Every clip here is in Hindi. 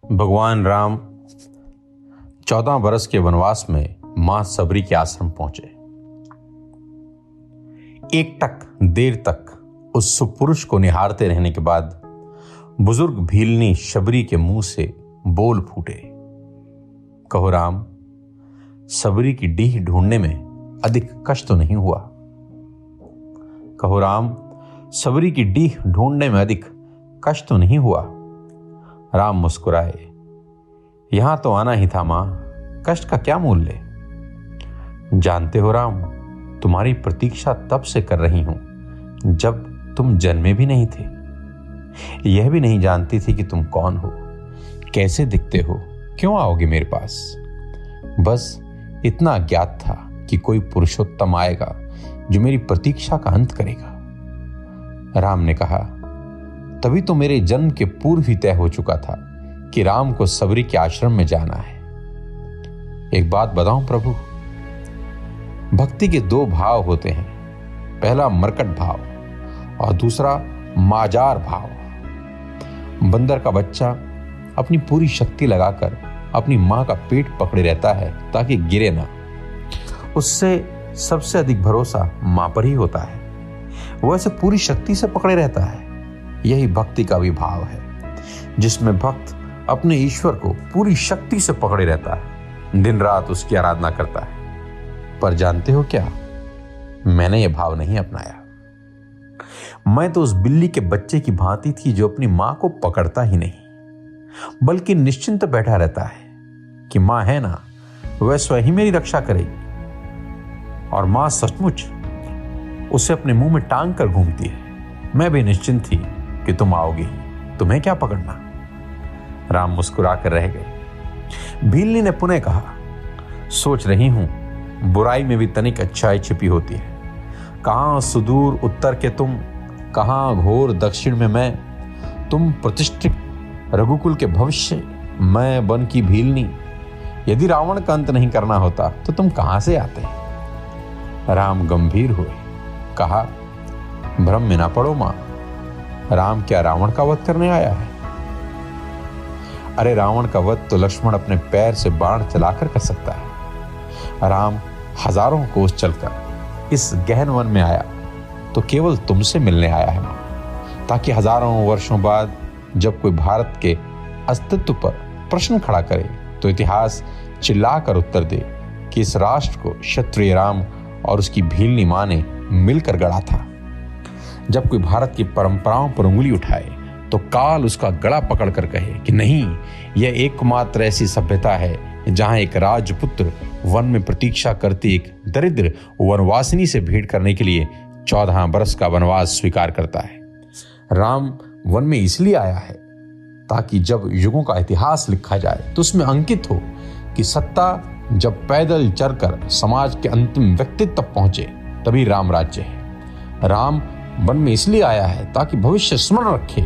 भगवान राम 14 बरस के वनवास में मां सबरी के आश्रम पहुंचे। एक टक देर तक उस सुपुरुष को निहारते रहने के बाद बुजुर्ग भीलनी शबरी के मुंह से बोल फूटे, कहो राम, सबरी की डीह ढूंढने में अधिक कष्ट तो नहीं हुआ? कहो राम, सबरी की डीह ढूंढने में अधिक कष्ट तो नहीं हुआ? राम मुस्कुराए, यहां तो आना ही था मां, कष्ट का क्या मूल्य? जानते हो राम, तुम्हारी प्रतीक्षा तब से कर रही हूं जब तुम जन्मे भी नहीं थे। यह भी नहीं जानती थी कि तुम कौन हो, कैसे दिखते हो, क्यों आओगे मेरे पास। बस इतना ज्ञात था कि कोई पुरुषोत्तम आएगा जो मेरी प्रतीक्षा का अंत करेगा। राम ने कहा, तभी तो मेरे जन्म के पूर्व ही तय हो चुका था कि राम को सबरी के आश्रम में जाना है। एक बात बताऊं प्रभु, भक्ति के दो भाव होते हैं, पहला मरकट भाव और दूसरा माजार भाव। बंदर का बच्चा अपनी पूरी शक्ति लगाकर अपनी मां का पेट पकड़े रहता है ताकि गिरे ना। उससे सबसे अधिक भरोसा मां पर ही होता है, वो ऐसे पूरी शक्ति से पकड़े रहता है। यही भक्ति का भी भाव है, जिसमें भक्त अपने ईश्वर को पूरी शक्ति से पकड़े रहता है, दिन रात उसकी आराधना करता है। पर जानते हो क्या, मैंने यह भाव नहीं अपनाया। मैं तो उस बिल्ली के बच्चे की भांति थी जो अपनी मां को पकड़ता ही नहीं, बल्कि निश्चिंत बैठा रहता है कि मां है ना, वह स्वयं ही मेरी रक्षा करेगी। और मां सचमुच उसे अपने मुंह में टांग कर घूमती है। मैं भी निश्चिंत थी कि तुम आओगे, तुम्हें क्या पकड़ना। राम मुस्कुरा कर रह गए। भीलनी ने पुनः कहा, सोच रही हूं बुराई में भी तनिक अच्छाई छिपी होती है। कहां सुदूर उत्तर के तुम, कहां घोर दक्षिण में मैं। तुम प्रतिष्ठित रघुकुल के भविष्य, मैं वन की भीलनी। यदि रावण का अंत नहीं करना होता तो तुम कहां से आते? राम गंभीर हुए, कहा, भ्रम में ना पड़ो मां, राम क्या रावण का वध करने आया है? अरे रावण का वध तो लक्ष्मण अपने पैर से बाण चलाकर कर सकता है। राम हजारों कोस चलकर इस गहन वन में आया तो केवल तुमसे मिलने आया है मां, ताकि हजारों वर्षों बाद जब कोई भारत के अस्तित्व पर प्रश्न खड़ा करे तो इतिहास चिल्लाकर उत्तर दे कि इस राष्ट्र को क्षत्रिय राम और उसकी भीलनी मां ने मिलकर गढ़ा था। जब कोई भारत की परंपराओं पर उंगली उठाए तो काल उसका गला पकड़कर कहे कि नहीं, यह एकमात्र ऐसी सभ्यता है जहां एक राजपुत्र वन में प्रतीक्षा करती एक दरिद्र वनवासिनी से भेंट करने के लिए 14 बरस का वनवास स्वीकार करता है। राम वन में इसलिए आया है ताकि जब युगों का इतिहास लिखा जाए तो उसमें अंकित हो कि सत्ता जब पैदल चलकर समाज के अंतिम व्यक्तित्व तक पहुंचे तभी राम राज्य है। राम वन में इसलिए आया है ताकि भविष्य स्मरण रखे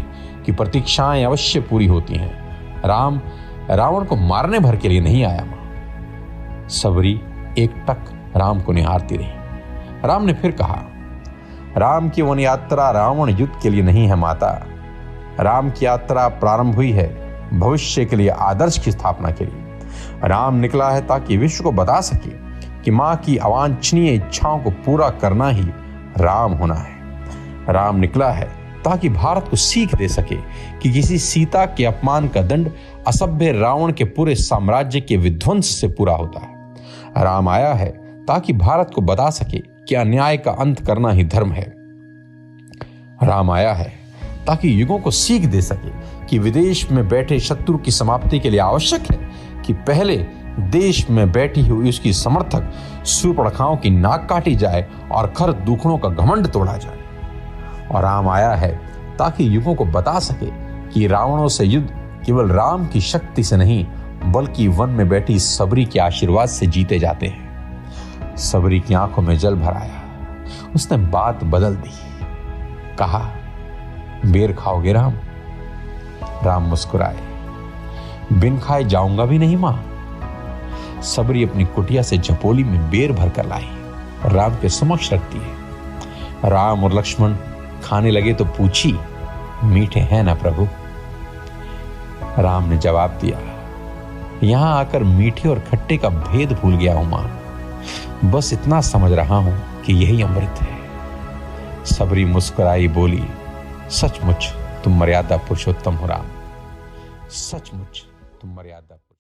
कि प्रतीक्षाएं अवश्य पूरी होती हैं। राम रावण को मारने भर के लिए नहीं आया मां। सबरी एक टक राम को निहारती रही। राम ने फिर कहा, राम की वन यात्रा रावण युद्ध के लिए नहीं है माता। राम की यात्रा प्रारंभ हुई है भविष्य के लिए आदर्श की स्थापना के लिए। राम निकला है ताकि विश्व को बता सके कि मां की अवांछनीय इच्छाओं को पूरा करना ही राम होना है। राम निकला है ताकि भारत को सीख दे सके कि किसी सीता के अपमान का दंड असभ्य रावण के पूरे साम्राज्य के विध्वंस से पूरा होता है। राम आया है ताकि भारत को बता सके कि अन्याय का अंत करना ही धर्म है। राम आया है ताकि युगों को सीख दे सके कि विदेश में बैठे शत्रु की समाप्ति के लिए आवश्यक है कि पहले देश में बैठी हुई उसकी समर्थक सूर्पणखाओं की नाक काटी जाए और खर दूखड़ों का घमंड तोड़ा जाए। और राम आया है ताकि युगों को बता सके कि रावणों से युद्ध केवल राम की शक्ति से नहीं बल्कि वन में बैठी सबरी के आशीर्वाद से जीते जाते हैं। सबरी की आंखों में जल भर आया। उसने बात बदल दी, कहा, बेर खाओगे राम? राम मुस्कुराए, बिन खाए जाऊंगा भी नहीं मां। सबरी अपनी कुटिया से झपोली में बेर भर कर लाई और राम के समक्ष रखती है। राम और लक्ष्मण खाने लगे तो पूछी, मीठे हैं ना प्रभु? राम ने जवाब दिया, यहां आकर मीठे और खट्टे का भेद भूल गया हूं मां। बस इतना समझ रहा हूं कि यही अमृत है। सबरी मुस्कुराई, बोली, सचमुच तुम मर्यादा पुरुषोत्तम हो राम, सचमुच तुम मर्यादा